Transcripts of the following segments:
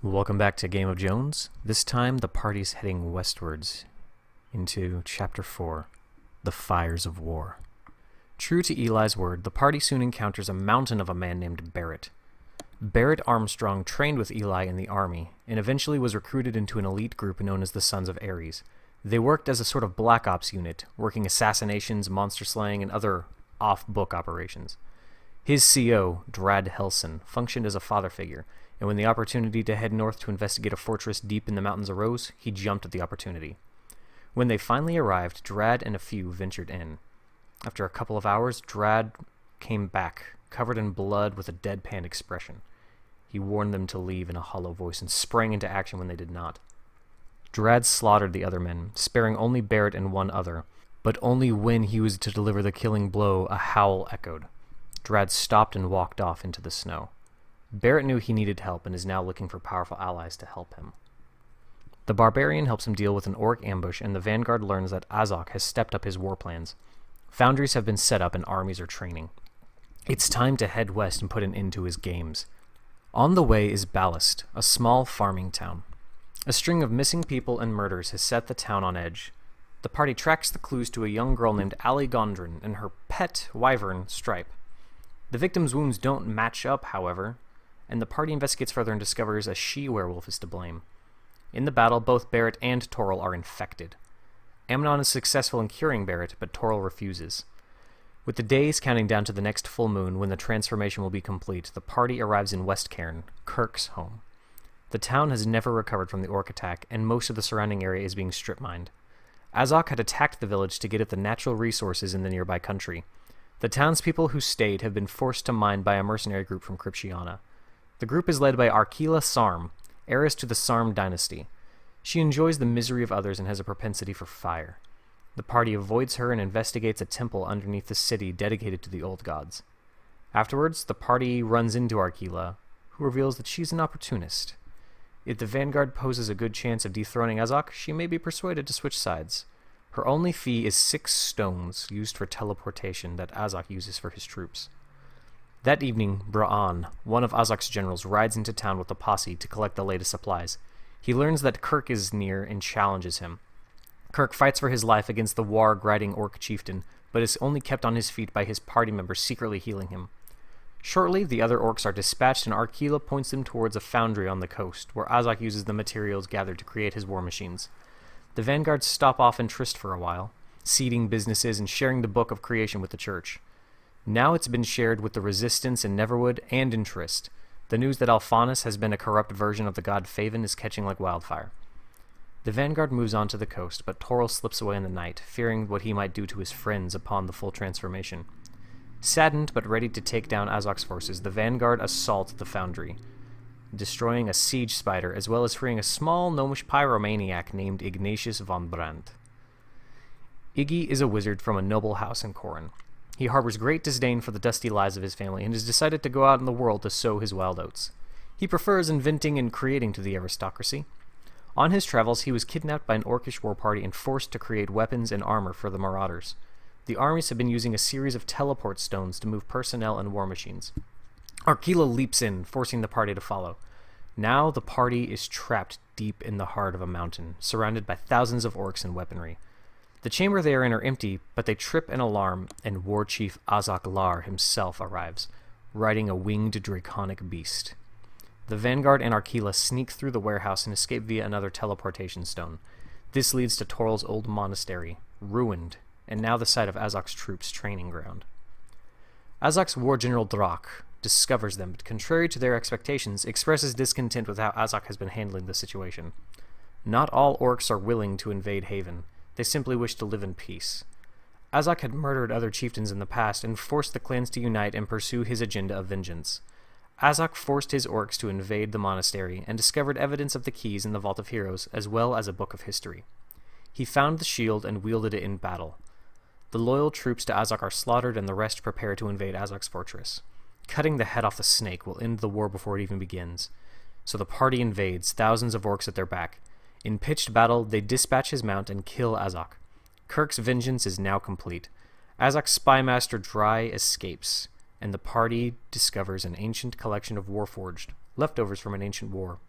Welcome back to Game of Jones. This time the party's heading westwards into Chapter 4, The Fires of War. True to Eli's word, the party soon encounters a mountain of a man named Barrett. Barrett Armstrong trained with Eli in the army, and eventually was recruited into an elite group known as the Sons of Ares. They worked as a sort of black ops unit, working assassinations, monster slaying, and other off-book operations. His CO, Drad Helson, functioned as a father figure, and when the opportunity to head north to investigate a fortress deep in the mountains arose, he jumped at the opportunity. When they finally arrived, Drad and a few ventured in. After a couple of hours, Drad came back, covered in blood with a deadpan expression. He warned them to leave in a hollow voice and sprang into action when they did not. Drad slaughtered the other men, sparing only Barrett and one other, but only when he was to deliver the killing blow, a howl echoed. Drad stopped and walked off into the snow. Barrett knew he needed help and is now looking for powerful allies to help him. The barbarian helps him deal with an orc ambush, and the vanguard learns that Azok has stepped up his war plans. Foundries have been set up and armies are training. It's time to head west and put an end to his games. On the way is Ballast, a small farming town. A string of missing people and murders has set the town on edge. The party tracks the clues to a young girl named Ali Gondrin and her pet wyvern, Stripe. The victim's wounds don't match up, however, and the party investigates further and discovers a she-werewolf is to blame. In the battle, both Barrett and Toril are infected. Amnon is successful in curing Barrett, but Toril refuses. With the days counting down to the next full moon when the transformation will be complete, the party arrives in West Cairn, Kirk's home. The town has never recovered from the orc attack, and most of the surrounding area is being strip-mined. Azok had attacked the village to get at the natural resources in the nearby country. The townspeople who stayed have been forced to mine by a mercenary group from Cryptiana. The group is led by Arkela Sarm, heiress to the Sarm dynasty. She enjoys the misery of others and has a propensity for fire. The party avoids her and investigates a temple underneath the city dedicated to the old gods. Afterwards, the party runs into Arkela, who reveals that she's an opportunist. If the vanguard poses a good chance of dethroning Azok, she may be persuaded to switch sides. Her only fee is 6 stones used for teleportation that Azok uses for his troops. That evening, Bra'an, one of Azok's generals, rides into town with a posse to collect the latest supplies. He learns that Kirk is near and challenges him. Kirk fights for his life against the warg-riding orc chieftain, but is only kept on his feet by his party members secretly healing him. Shortly, the other orcs are dispatched and Arkela points them towards a foundry on the coast, where Azok uses the materials gathered to create his war machines. The vanguards stop off and tryst for a while, seeding businesses and sharing the Book of Creation with the church. Now it's been shared with the Resistance in Neverwood and in Tryst. The news that Alphanus has been a corrupt version of the god Faven is catching like wildfire. The vanguard moves on to the coast, but Toril slips away in the night, fearing what he might do to his friends upon the full transformation. Saddened but ready to take down Azok's forces, the vanguard assault the foundry, destroying a siege spider as well as freeing a small gnomish pyromaniac named Ignatius von Brandt. Iggy is a wizard from a noble house in Corin. He harbors great disdain for the dusty lives of his family and has decided to go out in the world to sow his wild oats. He prefers inventing and creating to the aristocracy. On his travels, he was kidnapped by an orcish war party and forced to create weapons and armor for the marauders. The armies have been using a series of teleport stones to move personnel and war machines. Arkela leaps in, forcing the party to follow. Now the party is trapped deep in the heart of a mountain, surrounded by thousands of orcs and weaponry. The chamber they are in are empty, but they trip an alarm, and War Chief Azok Lar himself arrives, riding a winged draconic beast. The vanguard and Arkela sneak through the warehouse and escape via another teleportation stone. This leads to Toril's old monastery, ruined, and now the site of Azok's troops' training ground. Azok's war general Drak discovers them, but contrary to their expectations, expresses discontent with how Azok has been handling the situation. Not all orcs are willing to invade Haven. They simply wish to live in peace. Azok had murdered other chieftains in the past and forced the clans to unite and pursue his agenda of vengeance. Azok forced his orcs to invade the monastery and discovered evidence of the keys in the Vault of Heroes as well as a book of history. He found the shield and wielded it in battle. The loyal troops to Azok are slaughtered and the rest prepare to invade Azok's fortress. Cutting the head off the snake will end the war before it even begins. So the party invades, thousands of orcs at their back. In pitched battle, they dispatch his mount and kill Azok. Kirk's vengeance is now complete. Azok's spymaster Dry escapes, and the party discovers an ancient collection of Warforged, leftovers from an ancient war.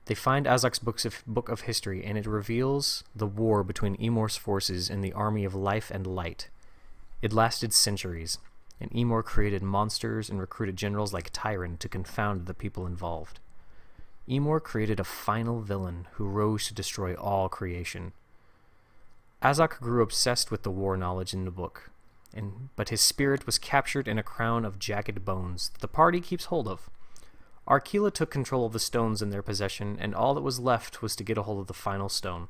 They find Azok's book of history, and it reveals the war between Emor's forces and the Army of Life and Light. It lasted centuries, and Emor created monsters and recruited generals like Tyron to confound the people involved. Emor created a final villain who rose to destroy all creation. Azok grew obsessed with the war knowledge in the book, but his spirit was captured in a crown of jagged bones that the party keeps hold of. Arkila took control of the stones in their possession, and all that was left was to get a hold of the final stone.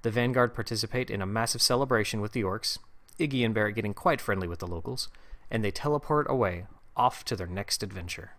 The Vanguard participate in a massive celebration with the orcs, Iggy and Barrett getting quite friendly with the locals, and they teleport away, off to their next adventure.